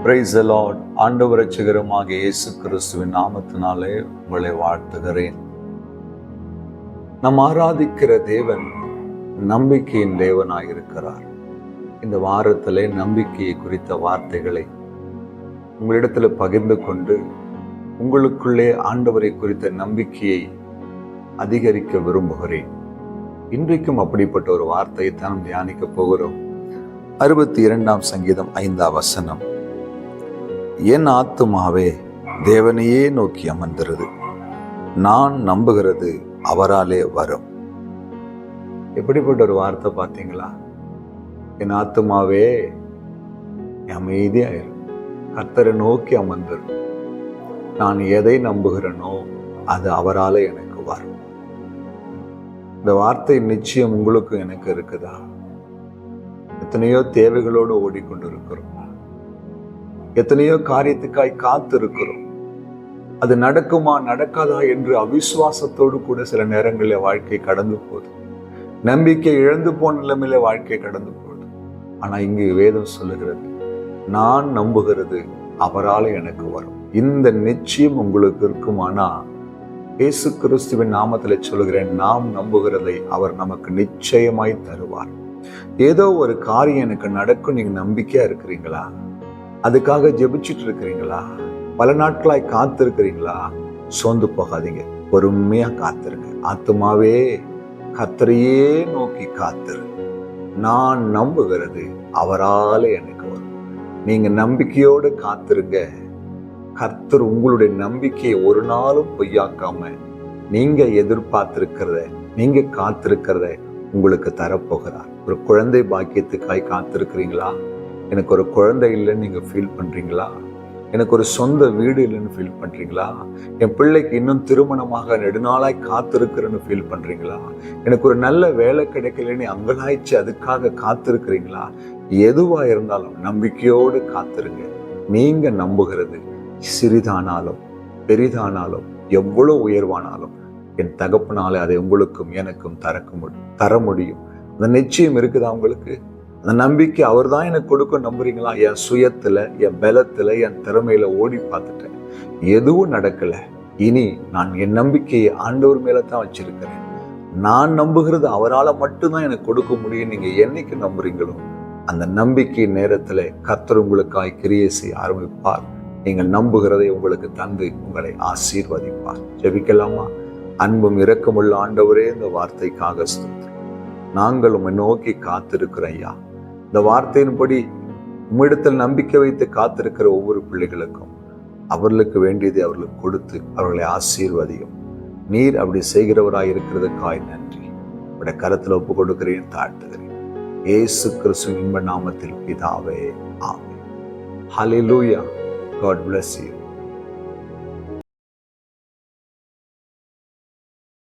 Praise the Lord. ஆண்டவர் இரட்சகருமாக இயேசு கிறிஸ்துவின் நாமத்தினாலே உங்களை வாழ்த்துகிறேன். நாம் ஆராதிக்கிற தேவன் நம்பிக்கையின் தேவனாயிருக்கிறார். இந்த வாரத்திலே நம்பிக்கையை குறித்த வார்த்தைகளை உங்களிடத்தில் பகிர்ந்து கொண்டு உங்களுக்குள்ளே ஆண்டவரை குறித்த நம்பிக்கையை அதிகரிக்க விரும்புகிறேன். இன்றைக்கும் அப்படிப்பட்ட ஒரு வார்த்தையை தான் தியானிக்க போகிறோம். 62 சங்கீதம் 5 வசனம். என் ஆத்துமாவே தேவனையே நோக்கி அமர்ந்திருது, நான் நம்புகிறது அவராலே வரும். எப்படிப்பட்ட ஒரு வார்த்தை பார்த்தீங்களா? என் ஆத்துமாவே அமைதியாயிரு, கர்த்தரை நோக்கி அமர்ந்திரு, நான் எதை நம்புகிறேனோ அது அவராலே எனக்கு வரும். இந்த வார்த்தை நிச்சயம் உங்களுக்கு எனக்கு இருக்குதா? எத்தனையோ தேவைகளோடு ஓடிக்கொண்டிருக்கிறோம், எத்தனையோ காரியத்துக்காய் காத்து இருக்கிறோம். அது நடக்குமா நடக்காதா என்று அவிசுவாசத்தோடு கூட சில நேரங்களில் வாழ்க்கை கடந்து போகுது. நம்பிக்கை இழந்து போன நிலைமையில வாழ்க்கை கடந்து போகுது. ஆனா இங்கு வேதம் சொல்லுகிறது, நான் நம்புகிறது அவரால் எனக்கு வரும். இந்த நிச்சயம் உங்களுக்கு இருக்குமானா இயேசு கிறிஸ்துவின் நாமத்தில் சொல்லுகிறேன், நாம் நம்புகிறதை அவர் நமக்கு நிச்சயமாய் தருவார். ஏதோ ஒரு காரியம் எனக்கு நடக்கும் நீங்க நம்பிக்கையா இருக்கிறீங்களா? அதுக்காக ஜெபிச்சுட்டு இருக்கிறீங்களா? பல நாட்களாய் காத்திருக்கிறீங்களா? சோர்ந்து போகாதீங்க, பொறுமையா காத்திருங்க. ஆத்துமாவே கர்த்தரையே நோக்கி காத்திரு, நான் நம்புகிறது அவரால எனக்கு வரும். நீங்க நம்பிக்கையோடு காத்திருங்க. கர்த்தர் உங்களுடைய நம்பிக்கையை ஒரு நாளும் பொய்யாக்காம நீங்க எதிர்பார்த்திருக்கிறத, நீங்க காத்திருக்கிறத உங்களுக்கு தரப்போகிறார். ஒரு குழந்தை பாக்கியத்துக்காய் காத்திருக்கிறீங்களா? எனக்கு ஒரு குழந்தை இல்லைன்னு நீங்க ஃபீல் பண்றீங்களா? எனக்கு ஒரு சொந்த வீடு இல்லைன்னு ஃபீல் பண்றீங்களா? என் பிள்ளைக்கு இன்னும் திருமணமாக நெடுநாளாய் காத்திருக்கிறேன்னு ஃபீல் பண்றீங்களா? எனக்கு ஒரு நல்ல வேலை கிடைக்கலன்னு அங்கலாய்ச்சி அதுக்காக காத்திருக்கிறீங்களா? எதுவா இருந்தாலும் நம்பிக்கையோடு காத்திருங்க. நீங்க நம்புகிறது சிறிதானாலும் பெரிதானாலும் எவ்வளவு உயர்வானாலும் என் தகப்பனாலே அதை உங்களுக்கும் எனக்கும் தர முடியும். அந்த நிச்சயம் இருக்குதா உங்களுக்கு? அந்த நம்பிக்கை அவர் தான் எனக்கு கொடுக்க நம்புறீங்களா? என் சுயத்துல, என் பலத்துல, என் திறமையில ஓடி பார்த்துட்டேன், எதுவும் நடக்கல. இனி நான் என் நம்பிக்கையை ஆண்டவர் மேல தான் வச்சிருக்கிறேன். நான் நம்புகிறது அவரால் மட்டும்தான் எனக்கு கொடுக்க முடியும். நீங்க என்னைக்கு நம்புறீங்களோ அந்த நம்பிக்கை நேரத்துல கர்த்தர் உங்களுக்காய் கிரியை செய்ய ஆரம்பிப்பார். நீங்கள் நம்புகிறதை உங்களுக்கு தந்து உங்களை ஆசீர்வதிப்பார். ஜெபிக்கலாமா? அன்பும் இரக்கமுள்ள ஆண்டவரே, இந்த வார்த்தைக்காக ஸ்தோத்திரம். நாங்கள் உம்மை நோக்கி காத்திருக்கிறோம் ஐயா. இந்த வார்த்தையின்படி உம்மிடத்தில் நம்பிக்கை வைத்து காத்திருக்கிற ஒவ்வொரு பிள்ளைகளுக்கும் அவர்களுக்கு வேண்டியதை அவர்களுக்கு கொடுத்து அவர்களை ஆசீர்வதியும். நீர் அப்படி செய்கிறவராய் இருக்கிறதுக்காய் நன்றி. உடைய கரத்தில் ஒப்பு கொடுக்கிறேன், தாழ்த்துகிறேன். இயேசு கிறிஸ்துவின் இன்ப நாமத்தில் பிதாவே, ஆமென். ஹல்லேலூயா. God bless you.